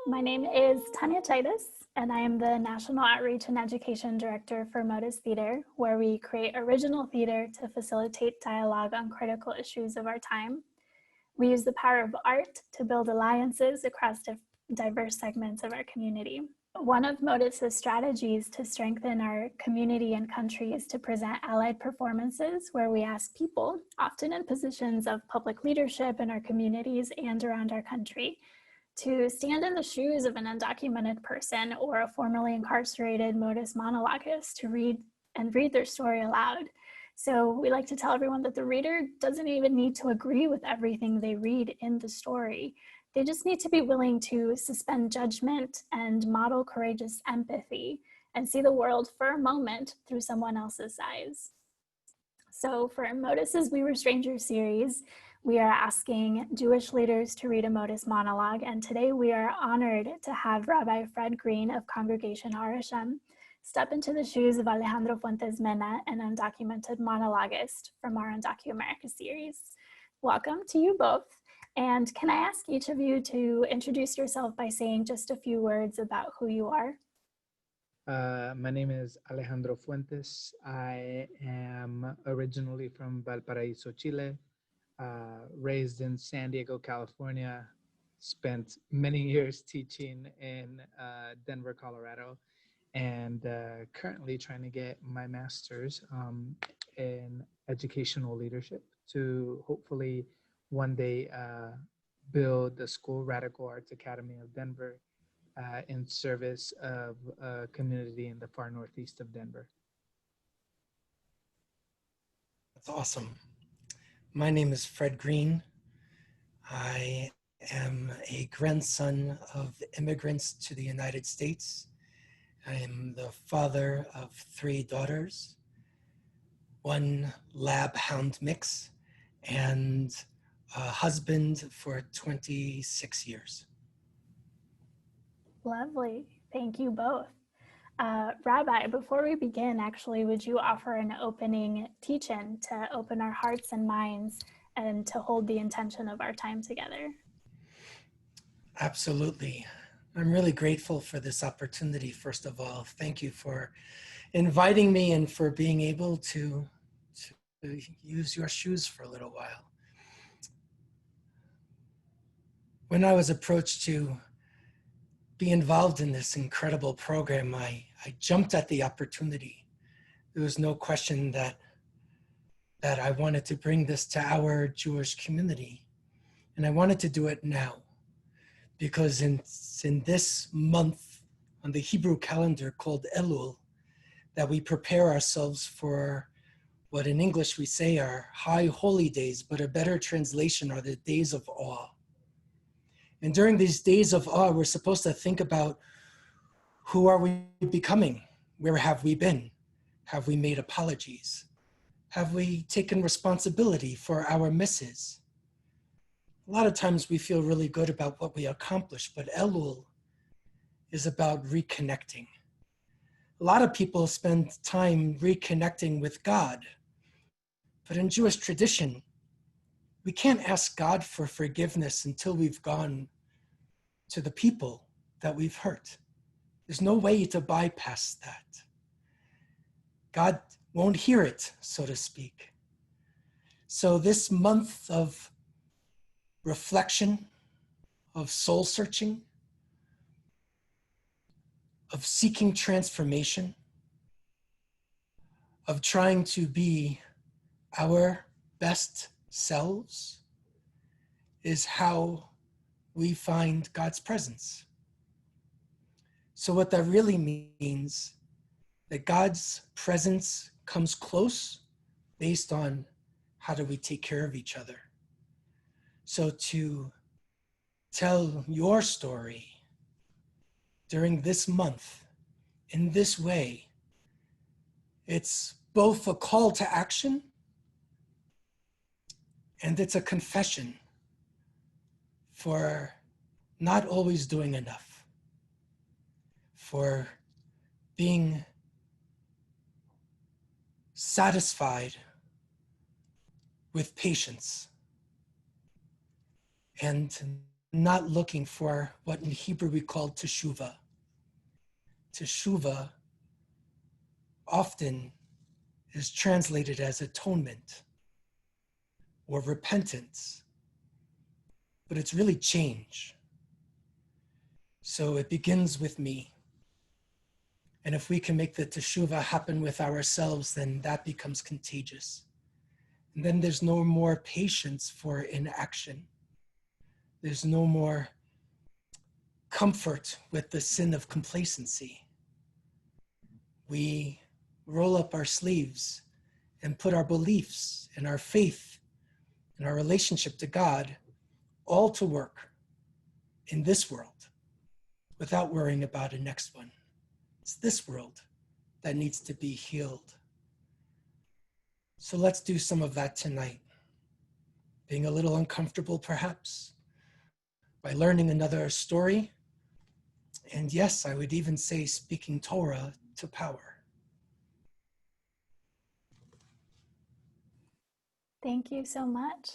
My name is Tanya Titus, and I am the National Outreach and Education Director for Motus Theater, where we create original theater to facilitate dialogue on critical issues of our time. We use the power of art to build alliances across diverse segments of our community. One of Motus's strategies to strengthen our community and country is to present allied performances where we ask people, often in positions of public leadership in our communities and around our country, to stand in the shoes of an undocumented person or a formerly incarcerated Motus monologuist to read their story aloud. So we like to tell everyone that the reader doesn't even need to agree with everything they read in the story. They just need to be willing to suspend judgment and model courageous empathy and see the world for a moment through someone else's eyes. So for Motus's We Were Strangers series, we are asking Jewish leaders to read a Motus monologue, and today we are honored to have Rabbi Fred Greene of Congregation HaShem step into the shoes of Alejandro Fuentes-Mena, an undocumented monologuist from our Undocu America series. Welcome to you both. And can I ask each of you to introduce yourself by saying just a few words about who you are? My name is Alejandro Fuentes. I am originally from Valparaiso, Chile, raised in San Diego, California, spent many years teaching in Denver, Colorado, and currently trying to get my master's in educational leadership to hopefully one day build the School Radical Arts Academy of Denver in service of a community in the far northeast of Denver. That's awesome. My name is Fred Greene. I am a grandson of immigrants to the United States. I am the father of 3 daughters, 1 lab hound mix, and a husband for 26 years. Lovely. Thank you both. Rabbi, before we begin, actually, would you offer an opening teach-in to open our hearts and minds and to hold the intention of our time together? Absolutely. I'm really grateful for this opportunity, first of all. Thank you for inviting me and for being able to use your shoes for a little while. When I was approached to be involved in this incredible program, I jumped at the opportunity. There was no question that I wanted to bring this to our Jewish community. And I wanted to do it now, because in this month on the Hebrew calendar called Elul, that we prepare ourselves for what in English we say are high holy days, but a better translation are the days of awe. And during these days of awe, we're supposed to think about, who are we becoming? Where have we been? Have we made apologies? Have we taken responsibility for our misses? A lot of times we feel really good about what we accomplished, but Elul is about reconnecting. A lot of people spend time reconnecting with God, but in Jewish tradition, we can't ask God for forgiveness until we've gone to the people that we've hurt. There's no way to bypass that. God won't hear it, so to speak. So this month of reflection, of soul searching, of seeking transformation, of trying to be our best selves, is how we find God's presence. So what that really means, that God's presence comes close based on how do we take care of each other. So to tell your story during this month in this way, it's both a call to action and it's a confession for not always doing enough, for being satisfied with patience and not looking for what in Hebrew we call teshuvah. Teshuvah often is translated as atonement or repentance, but it's really change. So it begins with me. And if we can make the teshuvah happen with ourselves, then that becomes contagious. And then there's no more patience for inaction. There's no more comfort with the sin of complacency. We roll up our sleeves and put our beliefs and our faith and our relationship to God all to work in this world without worrying about a next one. It's this world that needs to be healed. So let's do some of that tonight. Being a little uncomfortable, perhaps, by learning another story. And yes, I would even say speaking Torah to power. Thank you so much.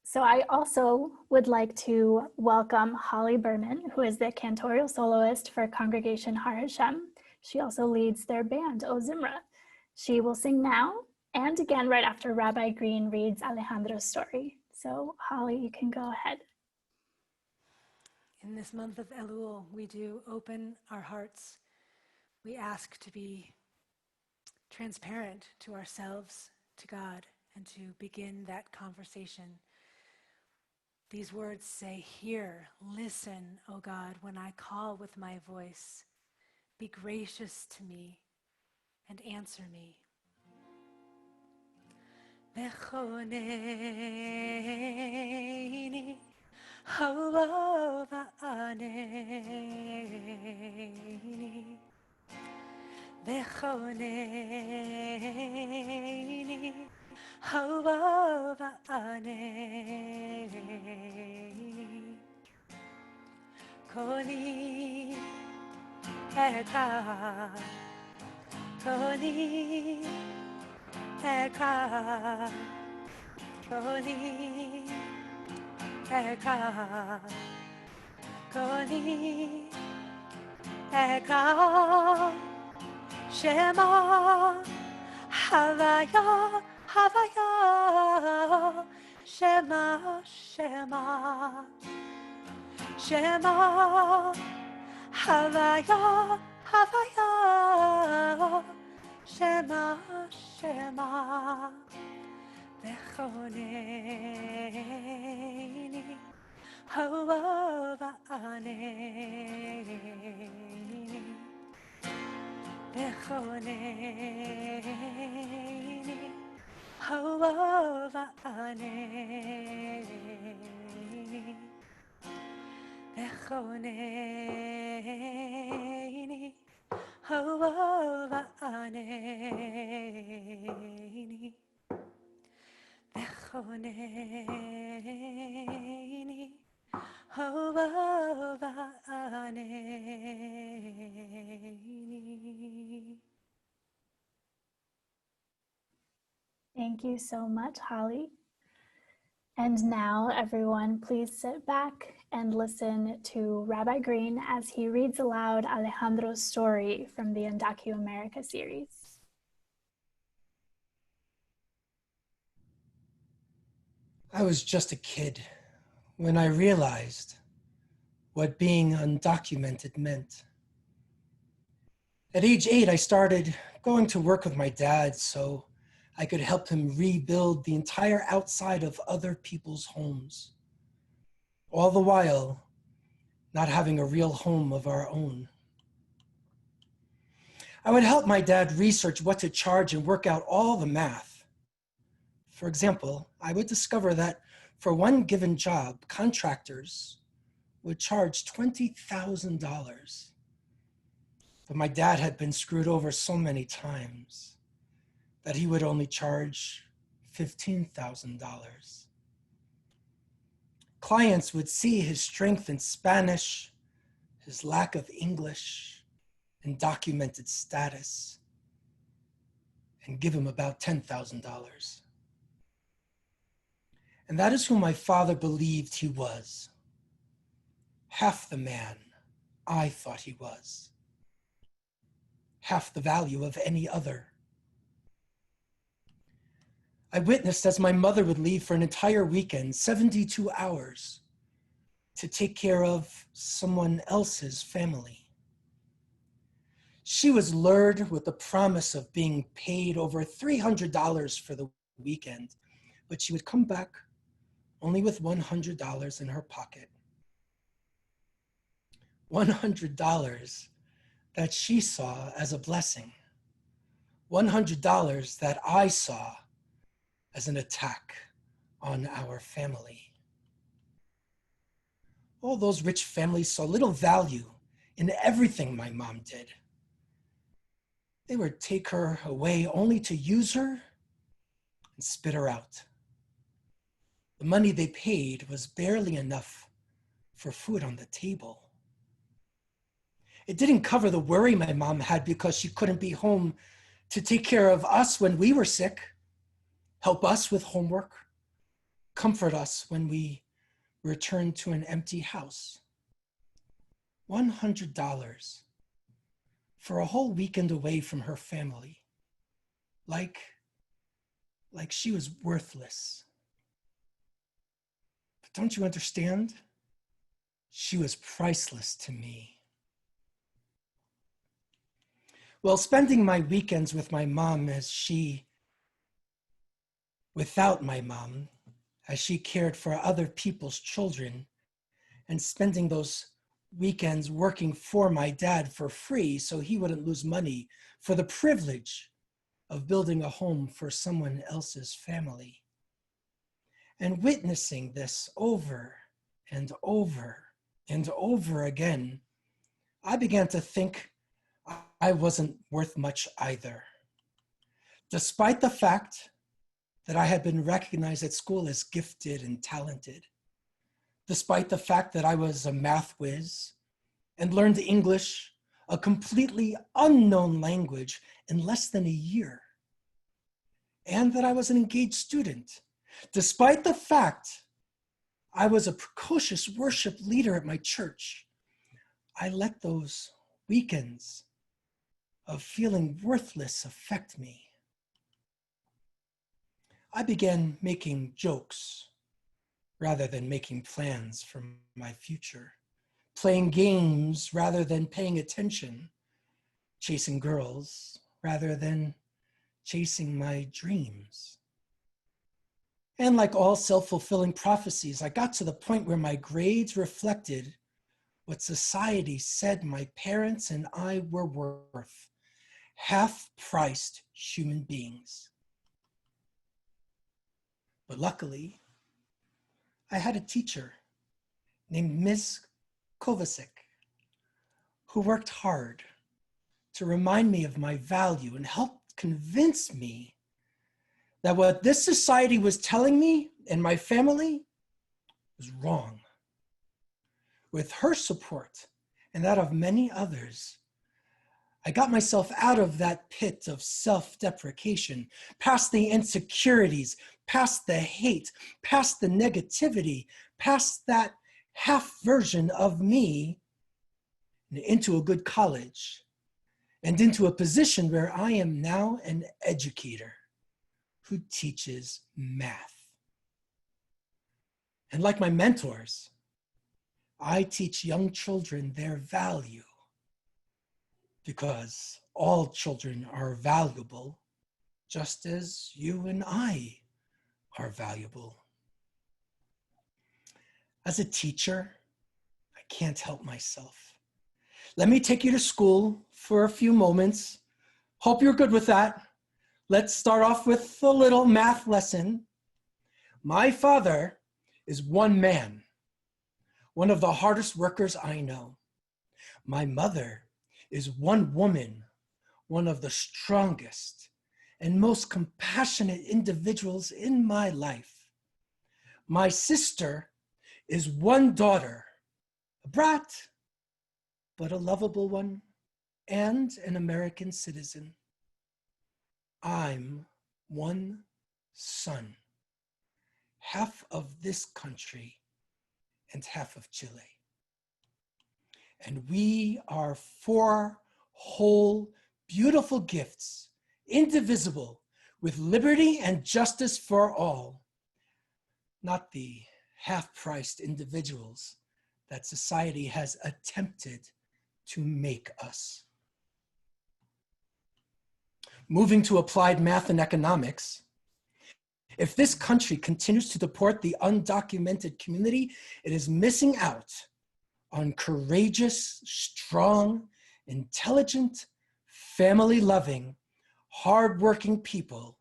So I also would like to welcome Holly Berman, who is the cantorial soloist for Congregation HaShem. She also leads their band, O Zimra. She will sing now and again right after Rabbi Greene reads Alejandro's story. So Holly, you can go ahead. In this month of Elul, we do open our hearts. We ask to be transparent to ourselves, to God, and to begin that conversation. These words say, "Hear, listen, O God, when I call with my voice. Be gracious to me and answer me." V'choneini, havo va'aneini. V'choneini, havo va'aneini. Koli eka, koli eka, koli eka, koli eka. Shema, Havaya, Havaya. Shema, Shema, Shema, Havaya, Havaya. Shema, Shema. V'choneini, havo va'aneini. V'choneini, havo va'aneini. V'choneini, havo va'aneini. V'choneini, havo va'aneini. Thank you so much, Holly. And now, everyone, please sit back and listen to Rabbi Greene as he reads aloud Alejandro's story from the Undocumented series. I was just a kid when I realized what being undocumented meant. At age 8, I started going to work with my dad so I could help him rebuild the entire outside of other people's homes, all the while not having a real home of our own. I would help my dad research what to charge and work out all the math. For example, I would discover that for one given job, contractors would charge $20,000. But my dad had been screwed over so many times that he would only charge $15,000. Clients would see his strength in Spanish, his lack of English, and documented status, and give him about $10,000. And that is who my father believed he was. Half the man I thought he was. Half the value of any other. I witnessed as my mother would leave for an entire weekend, 72 hours, to take care of someone else's family. She was lured with the promise of being paid over $300 for the weekend, but she would come back only with $100 in her pocket. $100 that she saw as a blessing. $100 that I saw as an attack on our family. All those rich families saw little value in everything my mom did. They would take her away only to use her and spit her out. The money they paid was barely enough for food on the table. It didn't cover the worry my mom had because she couldn't be home to take care of us when we were sick, help us with homework, comfort us when we returned to an empty house. $100 for a whole weekend away from her family, like she was worthless. But don't you understand? She was priceless to me. Well, spending my weekends with my mom without my mom, as she cared for other people's children, and spending those weekends working for my dad for free so he wouldn't lose money for the privilege of building a home for someone else's family. And witnessing this over and over and over again, I began to think I wasn't worth much either. Despite the fact that I had been recognized at school as gifted and talented, despite the fact that I was a math whiz and learned English, a completely unknown language, in less than a year, and that I was an engaged student, despite the fact I was a precocious worship leader at my church, I let those weekends of feeling worthless affect me. I began making jokes rather than making plans for my future, playing games rather than paying attention, chasing girls rather than chasing my dreams. And like all self-fulfilling prophecies, I got to the point where my grades reflected what society said my parents and I were worth: half-priced human beings. But luckily, I had a teacher named Ms. Kovacic who worked hard to remind me of my value and helped convince me that what this society was telling me and my family was wrong. With her support and that of many others, I got myself out of that pit of self-deprecation, past the insecurities, past the hate, past the negativity, past that half version of me, and into a good college, and into a position where I am now an educator who teaches math. And like my mentors, I teach young children their value, because all children are valuable, just as you and I are valuable. As a teacher, I can't help myself. Let me take you to school for a few moments. Hope you're good with that. Let's start off with a little math lesson. My father is one man, one of the hardest workers I know. My mother is one woman, one of the strongest and most compassionate individuals in my life. My sister is one daughter, a brat, but a lovable one, and an American citizen. I'm one son, half of this country and half of Chile. And we are four whole, beautiful gifts, indivisible, with liberty and justice for all, not the half-priced individuals that society has attempted to make us. Moving to applied math and economics, if this country continues to deport the undocumented community, it is missing out on courageous, strong, intelligent, family-loving, hardworking people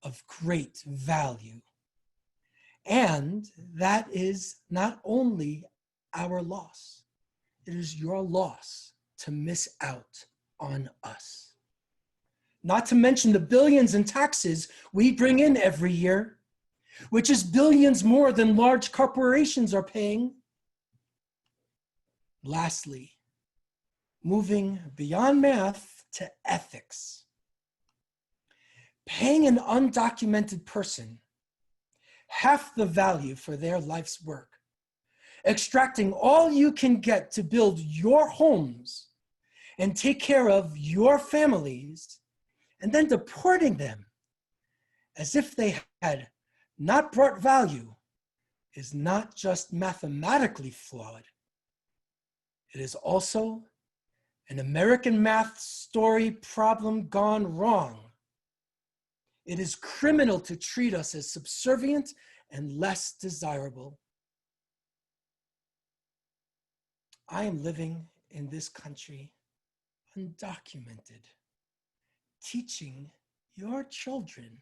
of great value. And that is not only our loss, it is your loss to miss out on us. Not to mention the billions in taxes we bring in every year, which is billions more than large corporations are paying. Lastly, moving beyond math to ethics. Paying an undocumented person half the value for their life's work, extracting all you can get to build your homes and take care of your families, and then deporting them as if they had not brought value is not just mathematically flawed. It is also an American math story problem gone wrong. It is criminal to treat us as subservient and less desirable. I am living in this country undocumented, teaching your children,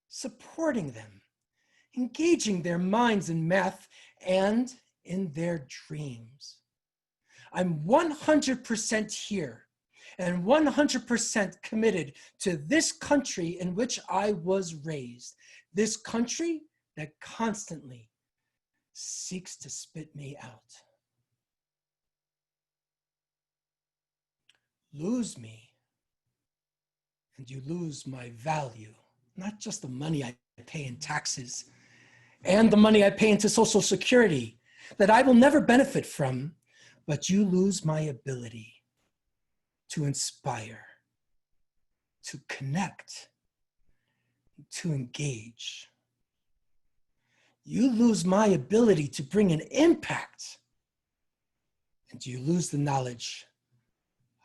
supporting them, engaging their minds in math and in their dreams. I'm 100% here and 100% committed to this country in which I was raised, this country that constantly seeks to spit me out. Lose me, and you lose my value, not just the money I pay in taxes and the money I pay into Social Security that I will never benefit from, but you lose my ability to inspire, to connect, to engage. You lose my ability to bring an impact, and you lose the knowledge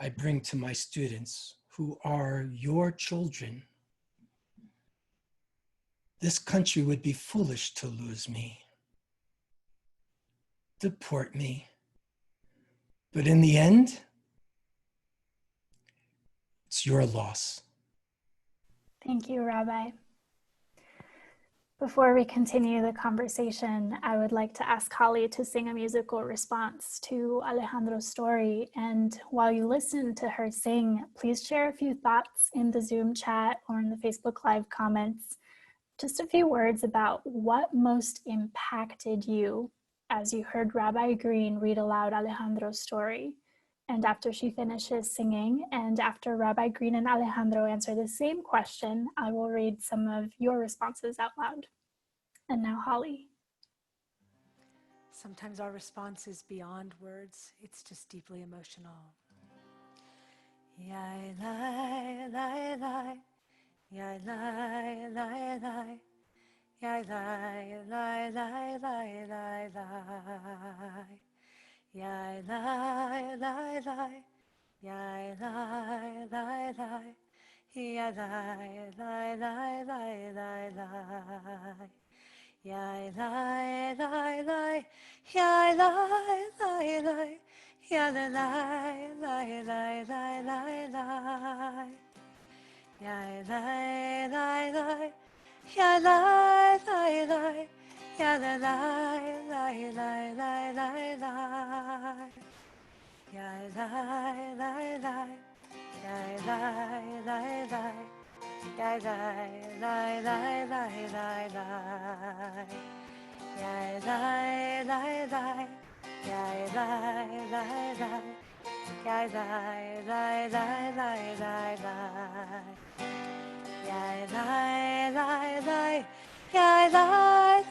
I bring to my students who are your children. This country would be foolish to lose me, deport me. But in the end, it's your loss. Thank you, Rabbi. Before we continue the conversation, I would like to ask Holly to sing a musical response to Alejandro's story. And while you listen to her sing, please share a few thoughts in the Zoom chat or in the Facebook Live comments. Just a few words about what most impacted you as you heard Rabbi Greene read aloud Alejandro's story. And after she finishes singing, and after Rabbi Greene and Alejandro answer the same question, I will read some of your responses out loud. And now, Holly. Sometimes our response is beyond words. It's just deeply emotional. Yai lai lai lai, yai lai lai lai, yai lai lai lai lai lai lai. Yai lai lai lai, yai lai lai lai, yai lai lai lai lai lai lai. Yai lai lai lai, yai lai lai lai, yai lai lai lai lai lai lai. Yai lai lai lai, yai lai lai lai, yai lai lai lai lai lai lai lai. Yai lai lai lai, yai lai lai lai, yai lai lai lai lai lai lai. Yai lai lai lai, yai lai lai lai, yai lai lai lai lai lai lai. Yai lai lai lai, yai lai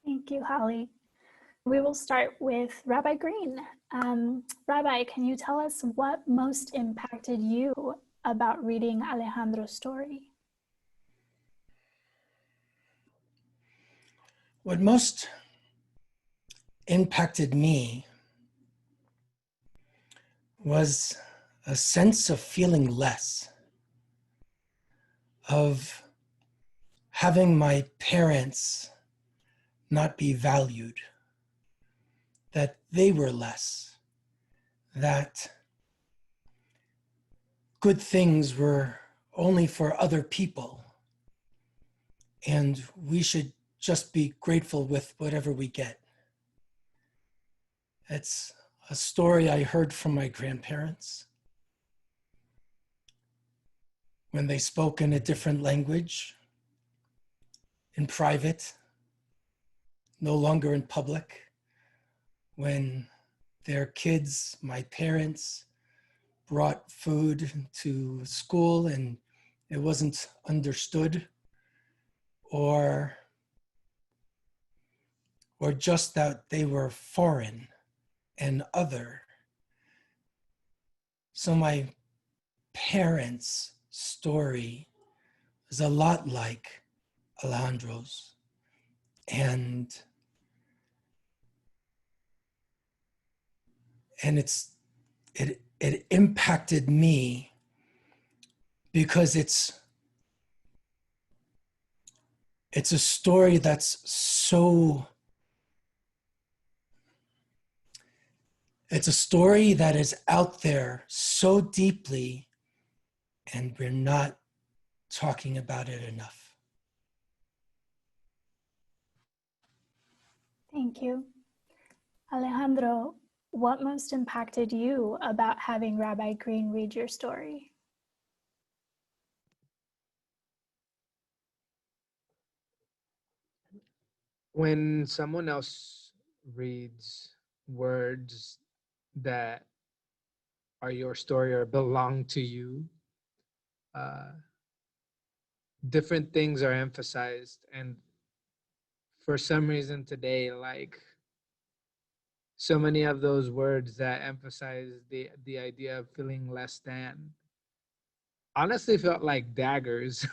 Thank you, Holly. We will start with Rabbi Greene. Rabbi, can you tell us what most impacted you about reading Alejandro's story? What most impacted me was a sense of feeling less, of having my parents not be valued, that they were less, that good things were only for other people, and we should just be grateful with whatever we get. It's a story I heard from my grandparents when they spoke in a different language, in private, no longer in public, when their kids, my parents, brought food to school and it wasn't understood, or just that they were foreign and other. So my parents' story is a lot like Alejandro's, and it impacted me because it's a story that's so, it's a story that is out there so deeply, and we're not talking about it enough. Thank you. Alejandro, what most impacted you about having Rabbi Greene read your story? When someone else reads words that are your story or belong to you, different things are emphasized. And for some reason today, like so many of those words that emphasize the idea of feeling less than honestly felt like daggers.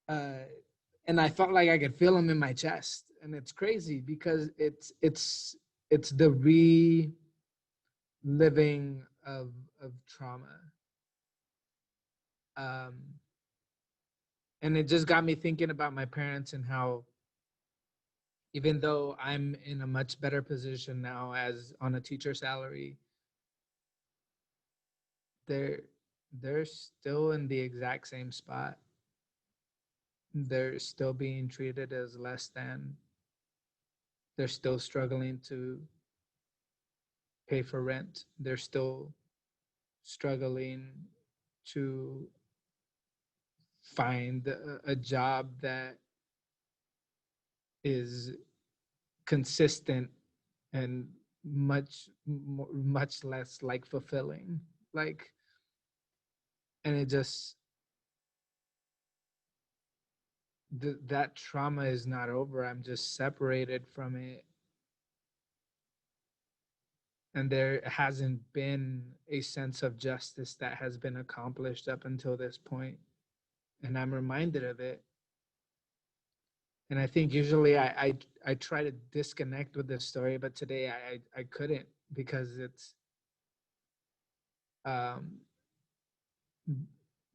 And I felt like I could feel them in my chest. And it's crazy because it's the reliving of trauma. And it just got me thinking about my parents and how even though I'm in a much better position now as on a teacher salary, they're still in the exact same spot. They're still being treated as less than. They're still struggling to pay for rent. They're still struggling to find a job that is consistent and much less like fulfilling. Like, and it just that trauma is not over. I'm just separated from it. And there hasn't been a sense of justice that has been accomplished up until this point. And I'm reminded of it. And I think usually I try to disconnect with this story, but today I couldn't, because it's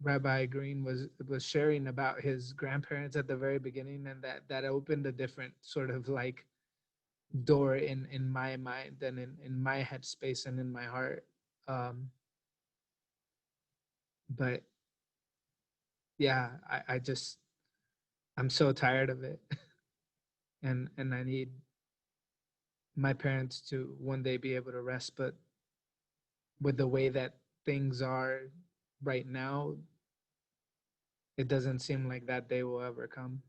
Rabbi Greene was sharing about his grandparents at the very beginning, and that opened a different sort of like door in my mind and in my headspace and in my heart. But yeah, I'm so tired of it. and I need my parents to one day be able to rest, but with the way that things are right now, it doesn't seem like that day will ever come.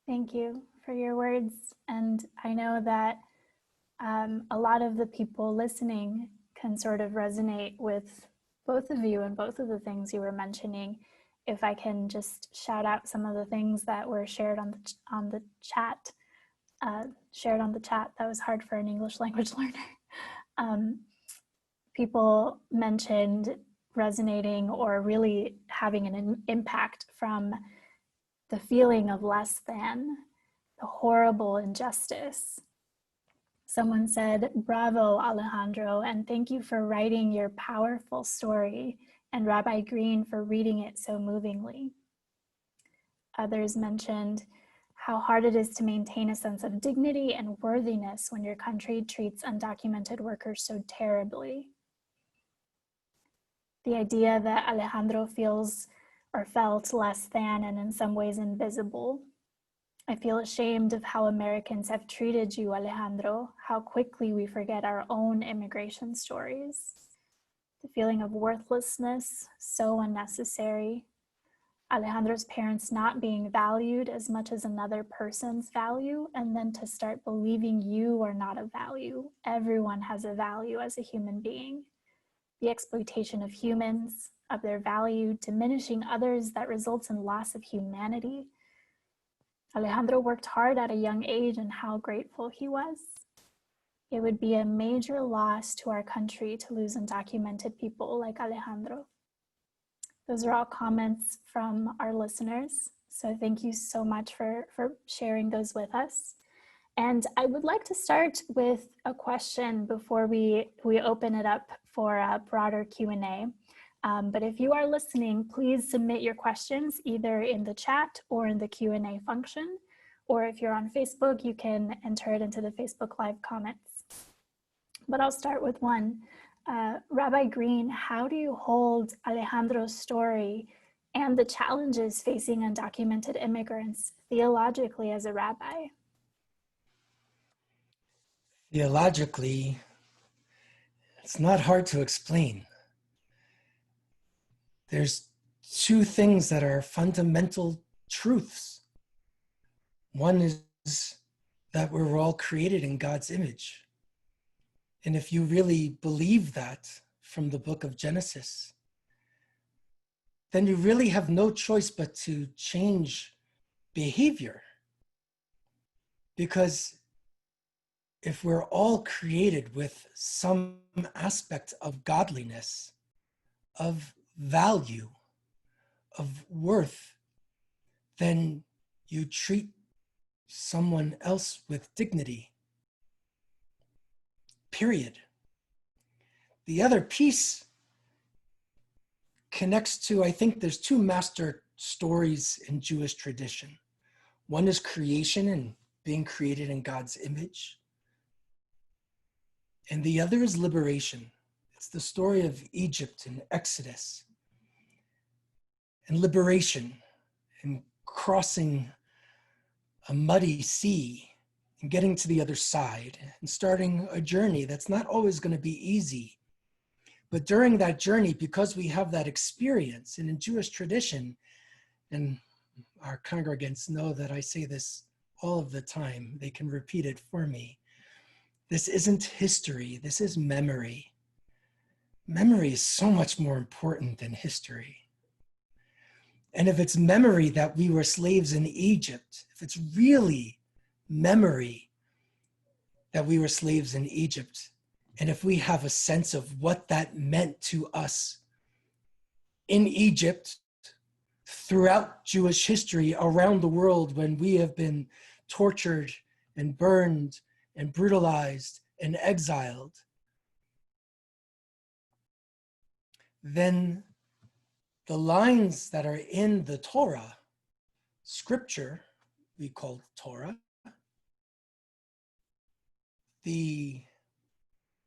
Thank you for your words. And I know that a lot of the people listening can sort of resonate with both of you and both of the things you were mentioning. If I can just shout out some of the things that were shared on the chat. Shared on the chat, that was hard for an English language learner. People mentioned resonating or really having an impact from the feeling of less than, the horrible injustice. Someone said, "Bravo, Alejandro, and thank you for writing your powerful story, and Rabbi Greene for reading it so movingly." Others mentioned how hard it is to maintain a sense of dignity and worthiness when your country treats undocumented workers so terribly. The idea that Alejandro feels or felt less than and in some ways invisible. "I feel ashamed of how Americans have treated you, Alejandro, how quickly we forget our own immigration stories." The feeling of worthlessness, so unnecessary. Alejandro's parents not being valued as much as another person's value, and then to start believing you are not of value. Everyone has a value as a human being. The exploitation of humans, of their value, diminishing others that results in loss of humanity. Alejandro worked hard at a young age, and how grateful he was. It would be a major loss to our country to lose undocumented people like Alejandro. Those are all comments from our listeners. So thank you so much for sharing those with us. And I would like to start with a question before we open it up for a broader Q&A. But if you are listening, please submit your questions either in the chat or in the Q&A function. Or if you're on Facebook, you can enter it into the Facebook Live comments. But I'll start with one. Rabbi Greene, how do you hold Alejandro's story and the challenges facing undocumented immigrants theologically as a rabbi? Theologically, it's not hard to explain. There's two things that are fundamental truths. One is that we're all created in God's image. And if you really believe that from the book of Genesis, then you really have no choice but to change behavior. Because if we're all created with some aspect of godliness, of value, of worth, then you treat someone else with dignity. Period. The other piece connects to, I think there's two master stories in Jewish tradition. One is creation and being created in God's image. And the other is liberation. It's the story of Egypt and Exodus and liberation and crossing a muddy sea and getting to the other side and starting a journey that's not always going to be easy. But during that journey, because we have that experience, and in Jewish tradition, and our congregants know that I say this all of the time, they can repeat it for me. This isn't history, this is memory. Memory is so much more important than history. And if it's memory that we were slaves in Egypt, if it's really memory that we were slaves in Egypt, and if we have a sense of what that meant to us in Egypt, throughout Jewish history, around the world, when we have been tortured and burned and brutalized and exiled, then the lines that are in the Torah, scripture, we call Torah, the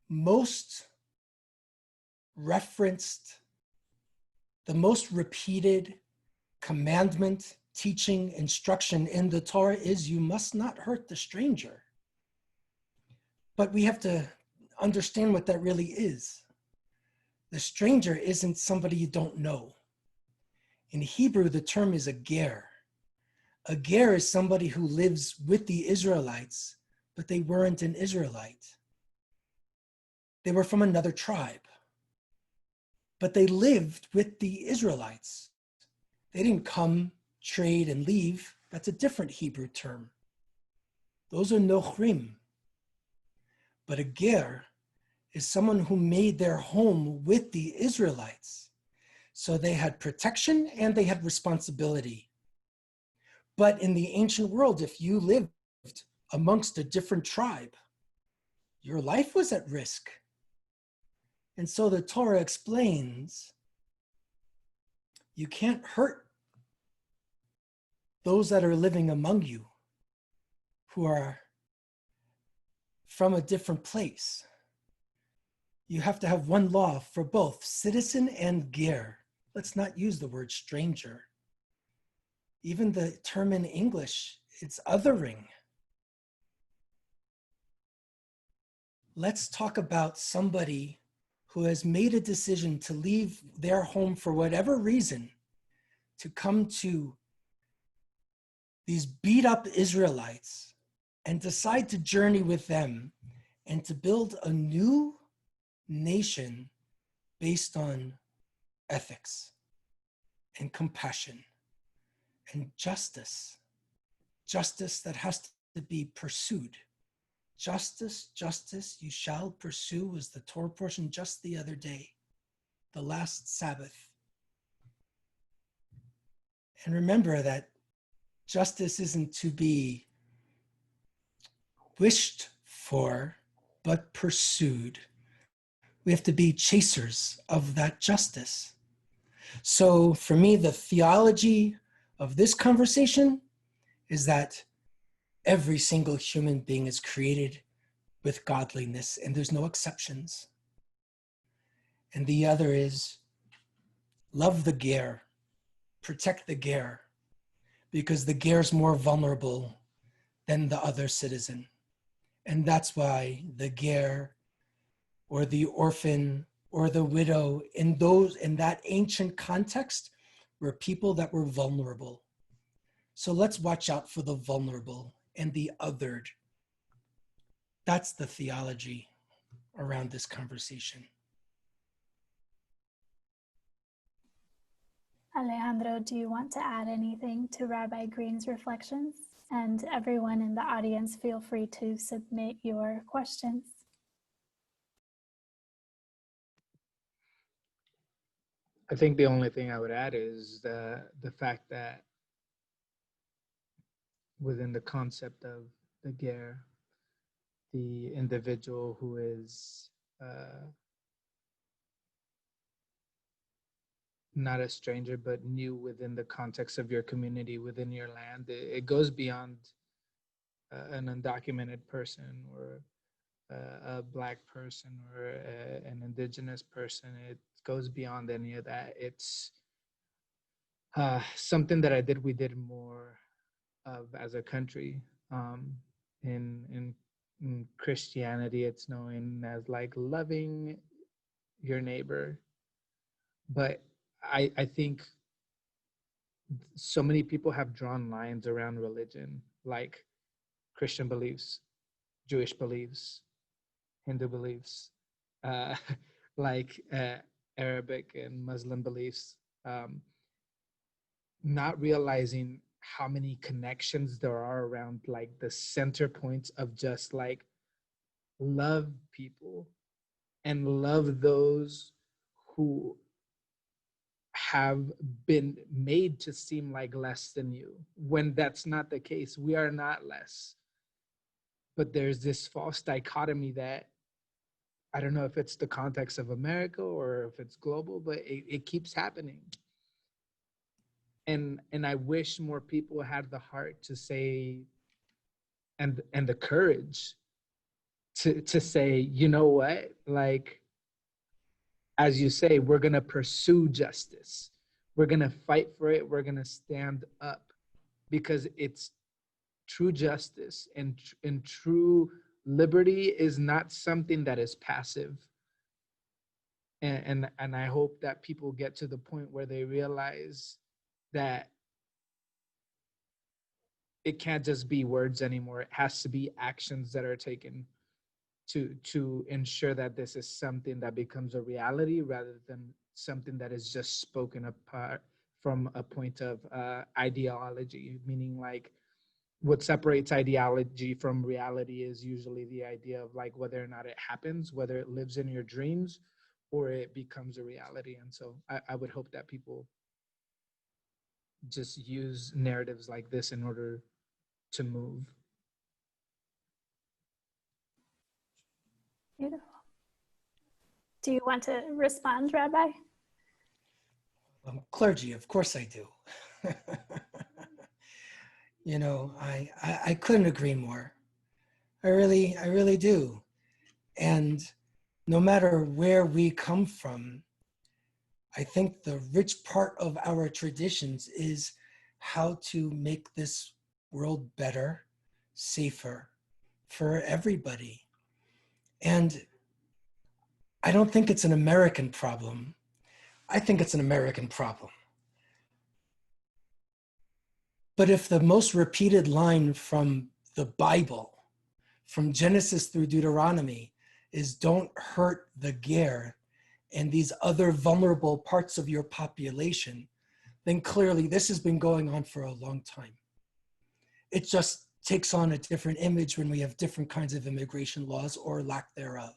most referenced, the most repeated commandment, teaching, instruction in the Torah is you must not hurt the stranger. But we have to understand what that really is. The stranger isn't somebody you don't know. In Hebrew, the term is a ger. A ger is somebody who lives with the Israelites, but they weren't an Israelite. They were from another tribe, but they lived with the Israelites. They didn't come, trade, and leave. That's a different Hebrew term. Those are nochrim. But a ger is someone who made their home with the Israelites. So they had protection and they had responsibility. But in the ancient world, if you lived amongst a different tribe, your life was at risk. And so the Torah explains you can't hurt those that are living among you who are from a different place. You have to have one law for both citizen and ger. Let's not use the word stranger. Even the term in English, it's othering. Let's talk about somebody who has made a decision to leave their home for whatever reason to come to these beat up Israelites and decide to journey with them and to build a new nation based on ethics and compassion and justice. Justice that has to be pursued. Justice, justice, you shall pursue was the Torah portion just the other day, the last Sabbath. And remember that justice isn't to be wished for, but pursued. We have to be chasers of that justice. So for me, the theology of this conversation is that every single human being is created with godliness and there's no exceptions. And the other is love the ger, protect the ger, because the ger is more vulnerable than the other citizen. And that's why the ger or the orphan or the widow in that ancient context were people that were vulnerable. So let's watch out for the vulnerable and the othered. That's the theology around this conversation. Alejandro, do you want to add anything to Rabbi Greene's reflections? And everyone in the audience, feel free to submit your questions. I think the only thing I would add is the fact that within the concept of the ger, the individual who is not a stranger, but new within the context of your community, within your land, it goes beyond an undocumented person or a Black person or an indigenous person. It goes beyond any of that. It's something that we did more of as a country. In Christianity, it's known as like loving your neighbor. But I think so many people have drawn lines around religion, like Christian beliefs, Jewish beliefs, Hindu beliefs, like Arabic and Muslim beliefs, not realizing how many connections there are around like the center points of just like love people and love those who have been made to seem like less than you, when that's not the case. We are not less. But there's this false dichotomy that, I don't know if it's the context of America or if it's global, but it keeps happening. And I wish more people had the heart to say, and the courage to say, you know what, like, as you say, we're going to pursue justice. We're going to fight for it. We're going to stand up, because it's true justice and true liberty is not something that is passive. And I hope that people get to the point where they realize that it can't just be words anymore. It has to be actions that are taken to ensure that this is something that becomes a reality, rather than something that is just spoken apart from a point of ideology, meaning like what separates ideology from reality is usually the idea of like whether or not it happens, whether it lives in your dreams or it becomes a reality. And so I would hope that people just use narratives like this in order to move. Beautiful. Do you want to respond, Rabbi? Clergy, of course I do. You know, I couldn't agree more. I really do. And no matter where we come from, I think the rich part of our traditions is how to make this world better, safer for everybody. And I don't think it's an American problem. I think it's an American problem. But if the most repeated line from the Bible, from Genesis through Deuteronomy, is don't hurt the ger and these other vulnerable parts of your population, then clearly this has been going on for a long time. It just takes on a different image when we have different kinds of immigration laws or lack thereof,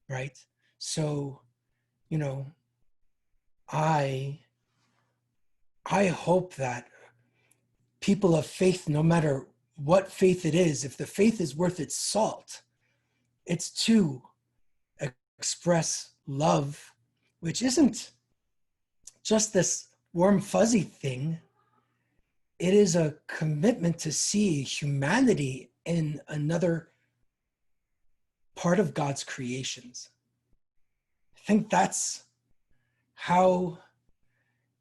right? So, you know, I hope that people of faith, no matter what faith it is, if the faith is worth its salt, it's to express love, which isn't just this warm, fuzzy thing. It is a commitment to see humanity in another part of God's creations. I think that's how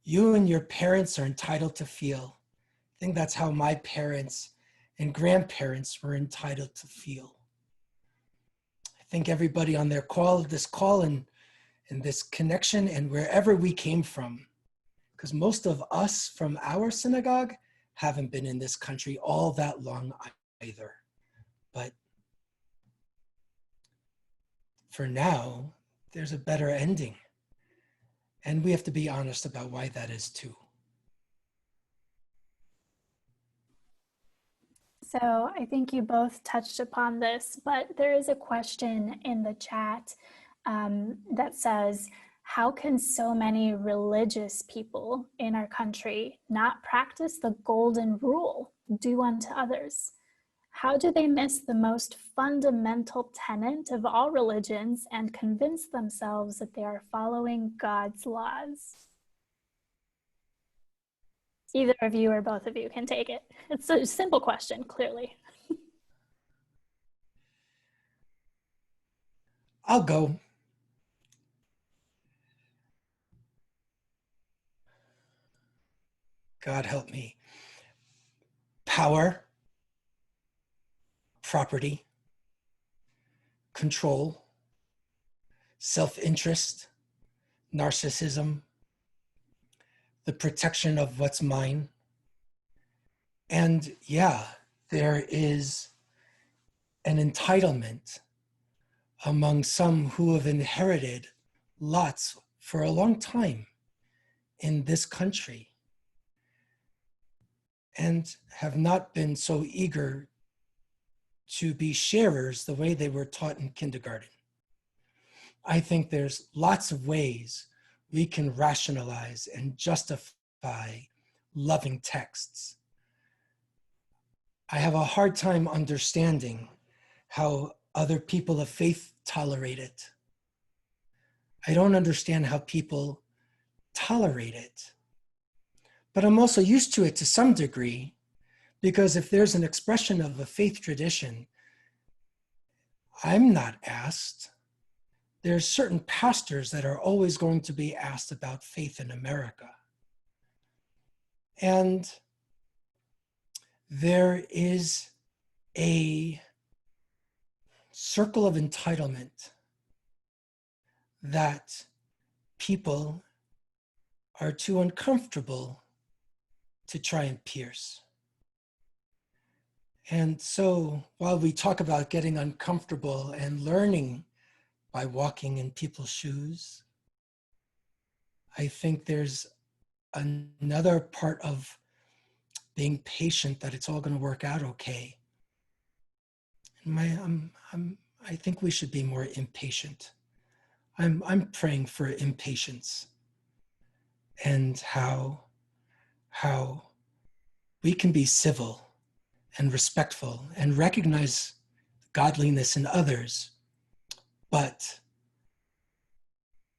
you and your parents are entitled to feel. I think that's how my parents and grandparents were entitled to feel. I think everybody on their call, this call and this connection and wherever we came from, because most of us from our synagogue haven't been in this country all that long either. But for now, there's a better ending. And we have to be honest about why that is too. So I think you both touched upon this, but there is a question in the chat that says, how can so many religious people in our country not practice the golden rule, do unto others? How do they miss the most fundamental tenet of all religions and convince themselves that they are following God's laws? Either of you or both of you can take it. It's a simple question, clearly. I'll go. God help me. Power, property, control, self-interest, narcissism, the protection of what's mine. And yeah, there is an entitlement among some who have inherited lots for a long time in this country and have not been so eager to be sharers the way they were taught in kindergarten. I think there's lots of ways we can rationalize and justify loving texts. I have a hard time understanding how other people of faith tolerate it. I don't understand how people tolerate it. But I'm also used to it to some degree, because if there's an expression of a faith tradition, I'm not asked. There's certain pastors that are always going to be asked about faith in America. And there is a circle of entitlement that people are too uncomfortable to try and pierce. And so while we talk about getting uncomfortable and learning by walking in people's shoes, I think there's another part of being patient that it's all going to work out okay. And I think we should be more impatient. I'm praying for impatience and how we can be civil and respectful and recognize godliness in others, but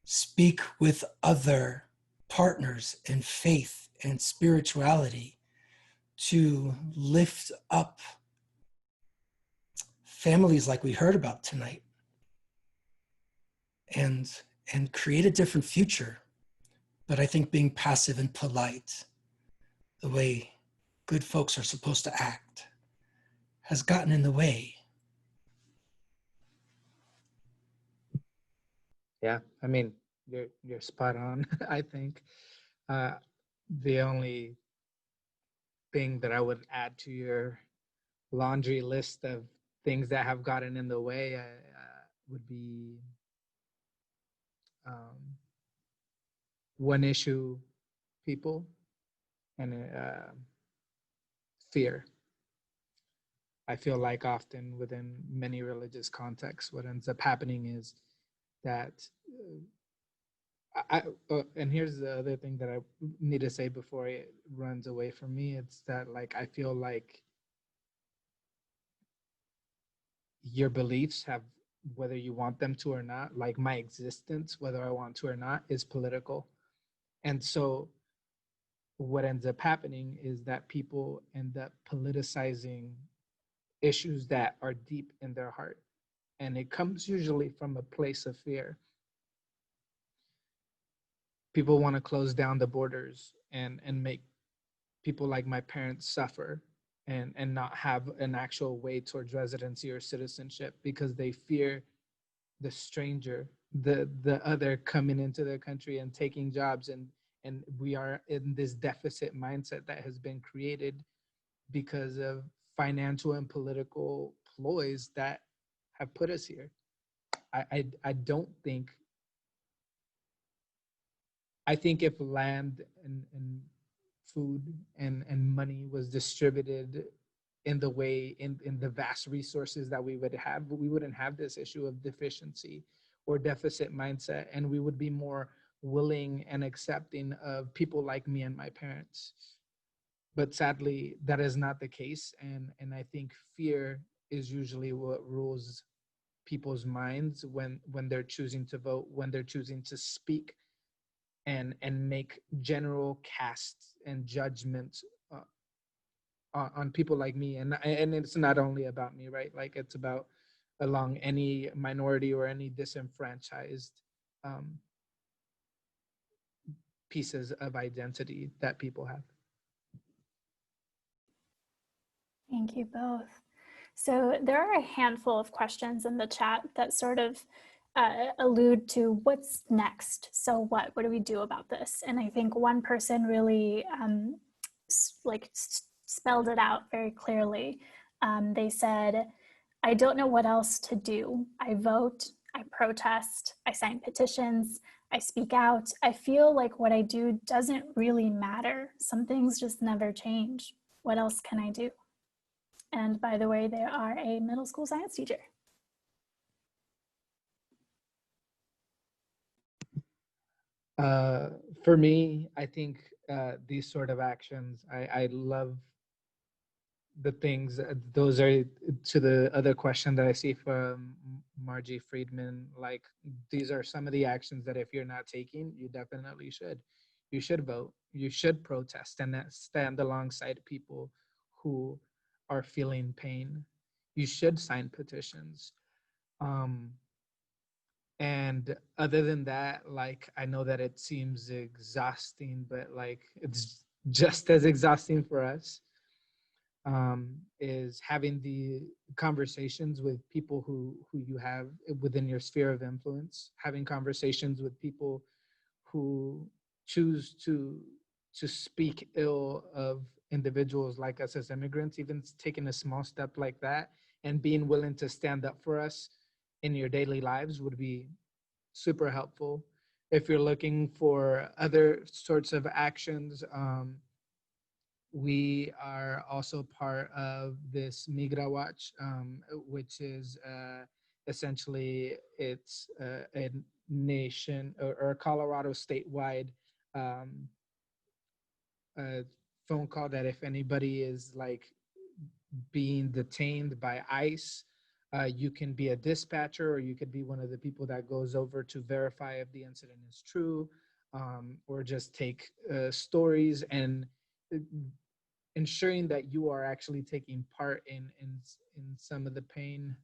speak with other partners in faith and spirituality to lift up families like we heard about tonight and create a different future. But I think being passive and polite, the way good folks are supposed to act, has gotten in the way. Yeah, I mean, you're spot on. I think the only thing that I would add to your laundry list of things that have gotten in the way would be one issue people and fear. I feel like often within many religious contexts, what ends up happening is that and here's the other thing that I need to say before it runs away from me. It's that, like, I feel like your beliefs have, whether you want them to or not, like my existence, whether I want to or not, is political. And so what ends up happening is that people end up politicizing issues that are deep in their heart. And it comes usually from a place of fear. People want to close down the borders and make people like my parents suffer and not have an actual way towards residency or citizenship because they fear the stranger, the other coming into their country and taking jobs. And we are in this deficit mindset that has been created because of financial and political ploys that have put us here. I don't think, I think if land and food and money was distributed in the way, in the vast resources that we would have, we wouldn't have this issue of deficiency or deficit mindset, and we would be more willing and accepting of people like me and my parents. But sadly, that is not the case, and I think fear is usually what rules people's minds when they're choosing to vote, when they're choosing to speak and make general casts and judgments on people like me. And it's not only about me, right? Like, it's about along any minority or any disenfranchised pieces of identity that people have. Thank you both. So there are a handful of questions in the chat that sort of allude to what's next. So what do we do about this? And I think one person really spelled it out very clearly. They said, I don't know what else to do. I vote, I protest, I sign petitions, I speak out. I feel like what I do doesn't really matter. Some things just never change. What else can I do? And by the way, they are a middle school science teacher. For me, I think these sort of actions, I love the things. Those are to the other question that I see from Margie Friedman. Like, these are some of the actions that if you're not taking, you definitely should. You should vote. You should protest and stand alongside people who are feeling pain. You should sign petitions. Um, and other than that, like, I know that it seems exhausting, but like it's just as exhausting for us, is having the conversations with people who you have within your sphere of influence, having conversations with people who choose to speak ill of individuals like us as immigrants, even taking a small step like that and being willing to stand up for us in your daily lives would be super helpful. If you're looking for other sorts of actions, we are also part of this Migra Watch, which is essentially it's a nation or a Colorado statewide um, phone call that if anybody is like being detained by ICE, you can be a dispatcher, or you could be one of the people that goes over to verify if the incident is true, or just take stories and ensuring that you are actually taking part in some of the pain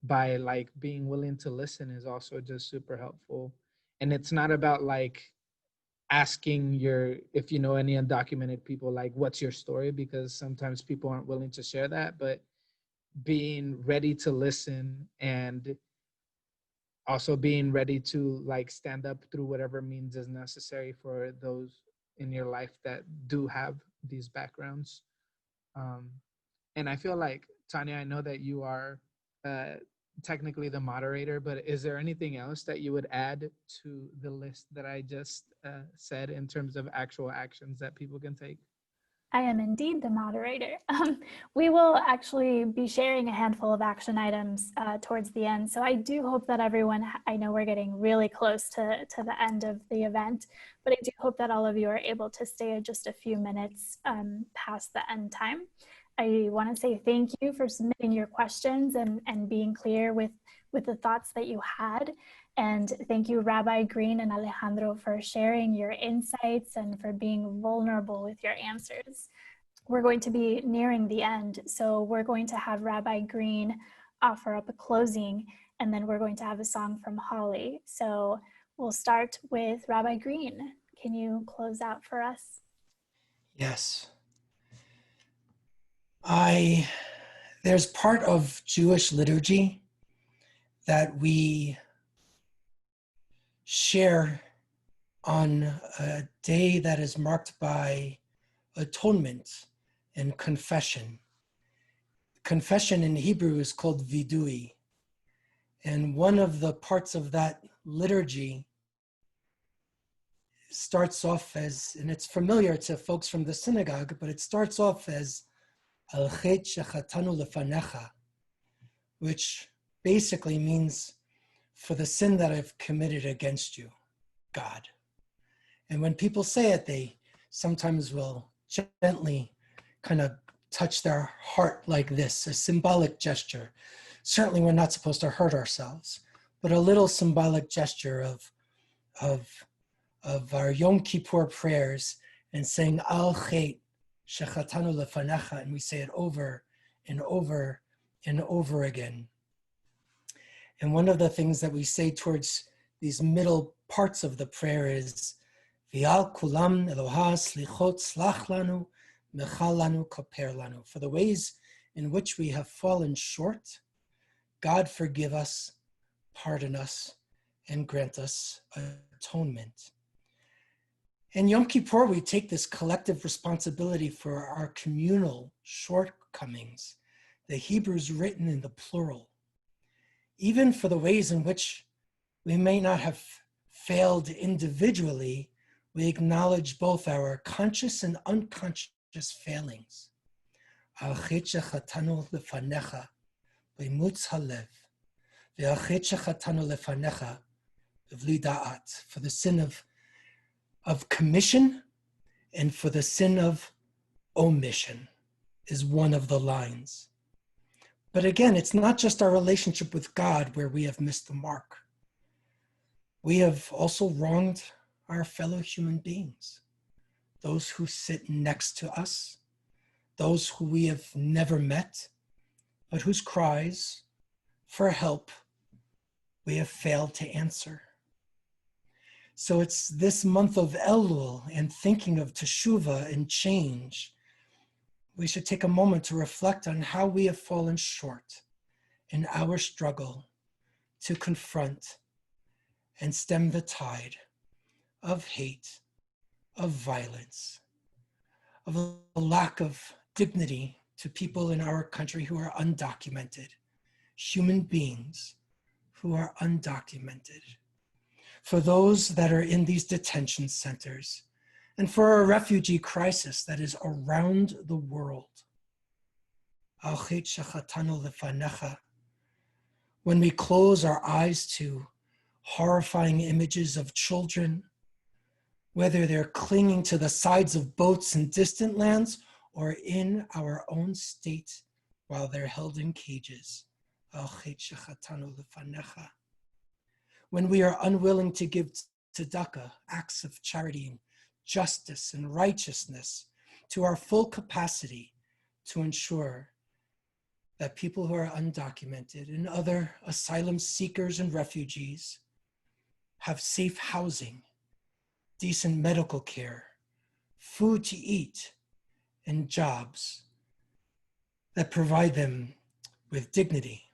by like being willing to listen is also just super helpful. And it's not about like asking your, if you know any undocumented people, like what's your story, because sometimes people aren't willing to share that, but being ready to listen and also being ready to like stand up through whatever means is necessary for those in your life that do have these backgrounds. um, and I feel like, Tanya, I know that you are uh, technically the moderator, but is there anything else that you would add to the list that I just said in terms of actual actions that people can take? I am indeed the moderator. We will actually be sharing a handful of action items towards the end. So I do hope that everyone, I know we're getting really close to the end of the event, but I do hope that all of you are able to stay just a few minutes past the end time. I want to say thank you for submitting your questions and being clear with the thoughts that you had. And thank you, Rabbi Greene and Alejandro, for sharing your insights and for being vulnerable with your answers. We're going to be nearing the end, so we're going to have Rabbi Greene offer up a closing, and then we're going to have a song from Holly. So we'll start with Rabbi Greene. Can you close out for us? Yes. There's part of Jewish liturgy that we share on a day that is marked by atonement and confession. Confession in Hebrew is called vidui. And one of the parts of that liturgy starts off as, and it's familiar to folks from the synagogue, but it starts off as al chet shechatanu lefanecha, which basically means for the sin that I've committed against you, God. And when people say it, they sometimes will gently kind of touch their heart like this, a symbolic gesture. Certainly we're not supposed to hurt ourselves, but a little symbolic gesture of our Yom Kippur prayers and saying al chet shechatanu lefanecha, and we say it over and over and over again. And one of the things that we say towards these middle parts of the prayer is V'al kulam Eloha slichot slach lanu mechal lanu kaper lanu. For the ways in which we have fallen short, God forgive us, pardon us, and grant us atonement. In Yom Kippur, we take this collective responsibility for our communal shortcomings. The Hebrew's written in the plural. Even for the ways in which we may not have failed individually, we acknowledge both our conscious and unconscious failings. Al chet shechatanu lefanecha b'imutz halev, ve'al chet shechatanu lefanecha b'vli da'at, for the sin of of commission and for the sin of omission is one of the lines. But again, it's not just our relationship with God where we have missed the mark. We have also wronged our fellow human beings, those who sit next to us, those who we have never met, but whose cries for help we have failed to answer. So it's this month of Elul and thinking of Teshuvah and change, we should take a moment to reflect on how we have fallen short in our struggle to confront and stem the tide of hate, of violence, of a lack of dignity to people in our country who are undocumented, human beings who are undocumented, for those that are in these detention centers, and for a refugee crisis that is around the world. When we close our eyes to horrifying images of children, whether they're clinging to the sides of boats in distant lands or in our own state while they're held in cages. When we are unwilling to give tzedakah, acts of charity and justice and righteousness to our full capacity to ensure that people who are undocumented and other asylum seekers and refugees have safe housing, decent medical care, food to eat, and jobs that provide them with dignity.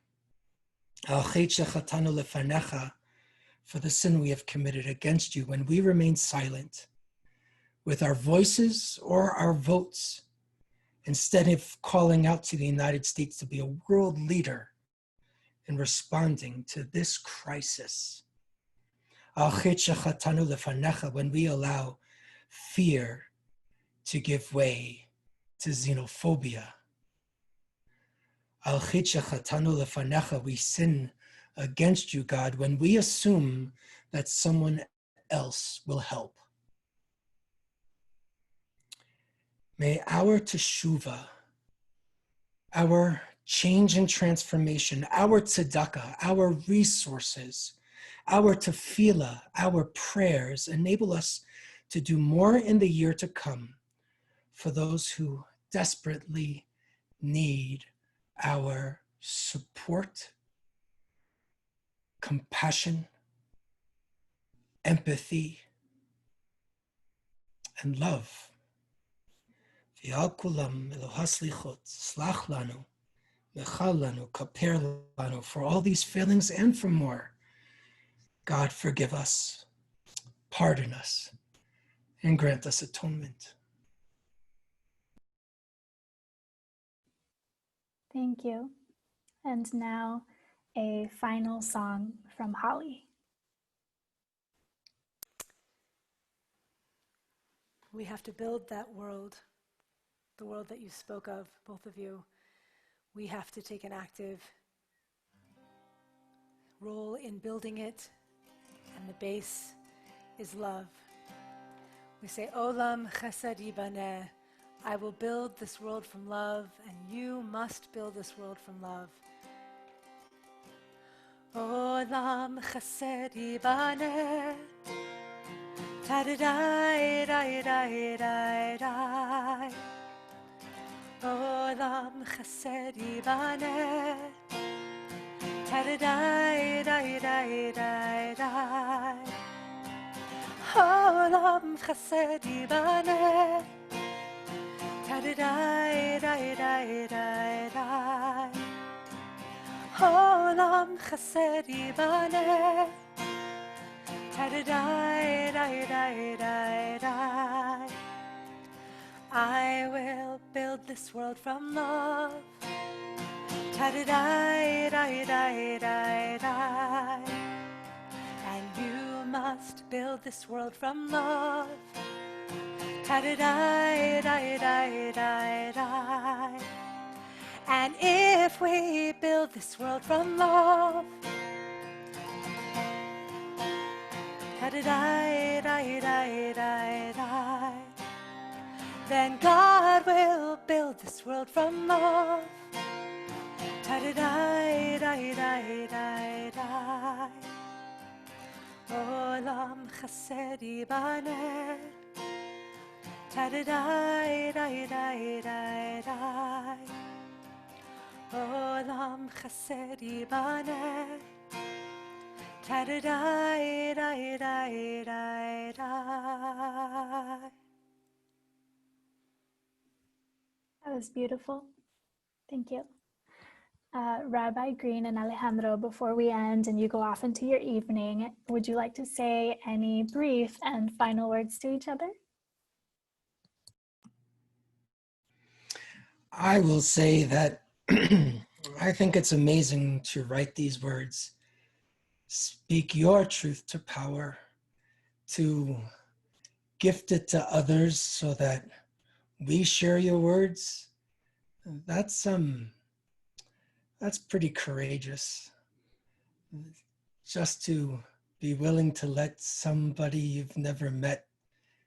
For the sin we have committed against you when we remain silent with our voices or our votes, instead of calling out to the United States to be a world leader in responding to this crisis. When we allow fear to give way to xenophobia. We sin against you, God, when we assume that someone else will help. May our teshuvah, our change and transformation, our tzedakah, our resources, our tefillah, our prayers enable us to do more in the year to come for those who desperately need our support, compassion, empathy, and love. V'al kulam Elohas lichot, slach lanu, mechal lanu, kaper lanu, for all these failings and for more. God, forgive us, pardon us, and grant us atonement. Thank you. And now a final song from Holly. We have to build that world, the world that you spoke of, both of you. We have to take an active role in building it, and the base is love. We say, Olam chesed yibaneh, I will build this world from love, and you must build this world from love. Olam chesed yibaneh, ta-da-da-da-da-da-da-da. Olam chesed yibaneh, ta-da-da-da-da-da-da. Olam chesed yibaneh, ta-da-da-da-da-da-da. Olam chesed yibaneh, ta-da-da-da-da-da-da. I will build this world from love, ta-da-da-da-da-da-da. And you must build this world from love, ta-da-da-da-da-da-da. And if we build this world from love, ta-da-da-da-da-da. Then God will build this world from love. Olam chesed yibaneh. Olam chesed yibaneh. That was beautiful. Thank you. Rabbi Greene and Alejandro, before we end and you go off into your evening, would you like to say any brief and final words to each other? I will say that I think it's amazing to write these words. Speak your truth to power, to gift it to others so that we share your words. That's pretty courageous. Just to be willing to let somebody you've never met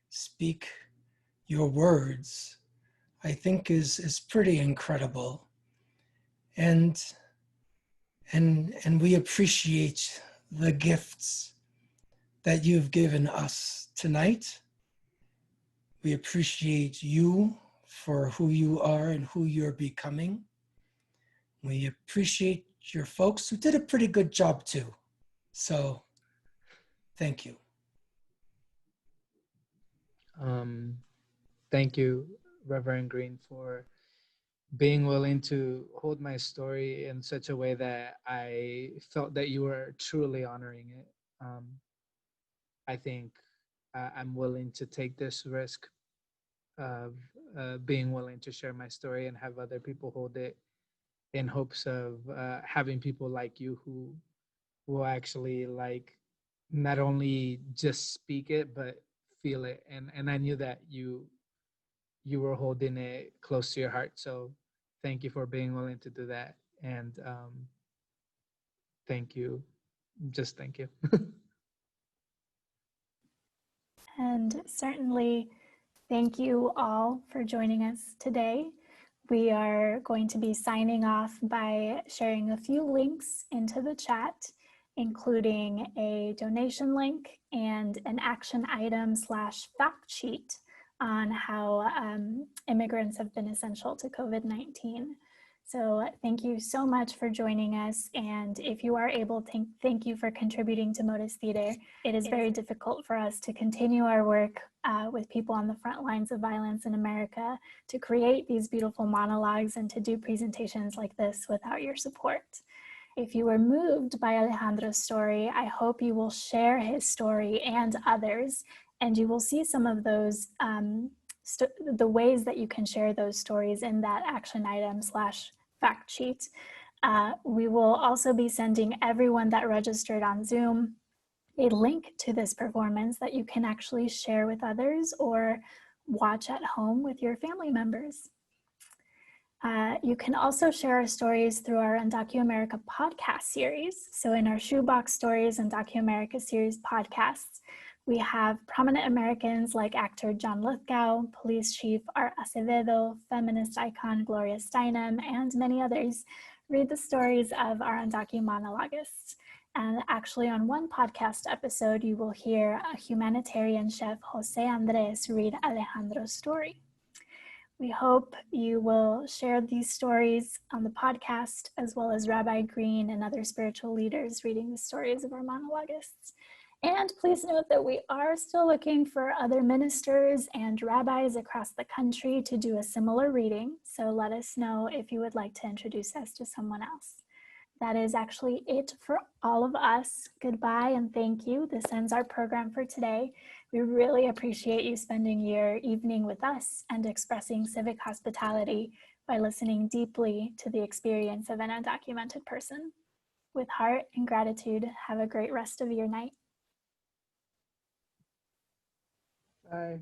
speak your words, I think is pretty incredible. And we appreciate the gifts that you've given us tonight. We appreciate you for who you are and who you're becoming. We appreciate your folks who did a pretty good job too. So, thank you. Thank you, Reverend Greene, for being willing to hold my story in such a way that I felt that you were truly honoring it. I think I'm willing to take this risk of being willing to share my story and have other people hold it, in hopes of having people like you who will actually like not only just speak it but feel it. And I knew that you were holding it close to your heart. So thank you for being willing to do that. And thank you. Just thank you. And certainly, thank you all for joining us today. We are going to be signing off by sharing a few links into the chat, including a donation link and an action item / fact sheet on how immigrants have been essential to COVID-19. So thank you so much for joining us. And if you are able, thank you for contributing to Motus Theater. It is very difficult for us to continue our work with people on the front lines of violence in America, to create these beautiful monologues and to do presentations like this without your support. If you were moved by Alejandro's story, I hope you will share his story and others, and you will see some of those, the ways that you can share those stories in that action item / fact sheet. We will also be sending everyone that registered on Zoom a link to this performance that you can actually share with others or watch at home with your family members. You can also share our stories through our UndocuAmerica podcast series. So in our Shoebox Stories and DACAmented series podcasts, we have prominent Americans like actor John Lithgow, police chief Art Acevedo, feminist icon Gloria Steinem, and many others read the stories of our undocumented monologists. And actually on one podcast episode, you will hear a humanitarian chef, Jose Andres, read Alejandro's story. We hope you will share these stories on the podcast, as well as Rabbi Greene and other spiritual leaders reading the stories of our monologists. And please note that we are still looking for other ministers and rabbis across the country to do a similar reading. So let us know if you would like to introduce us to someone else. That is actually it for all of us. Goodbye and thank you. This ends our program for today. We really appreciate you spending your evening with us and expressing civic hospitality by listening deeply to the experience of an undocumented person. With heart and gratitude, have a great rest of your night. Bye.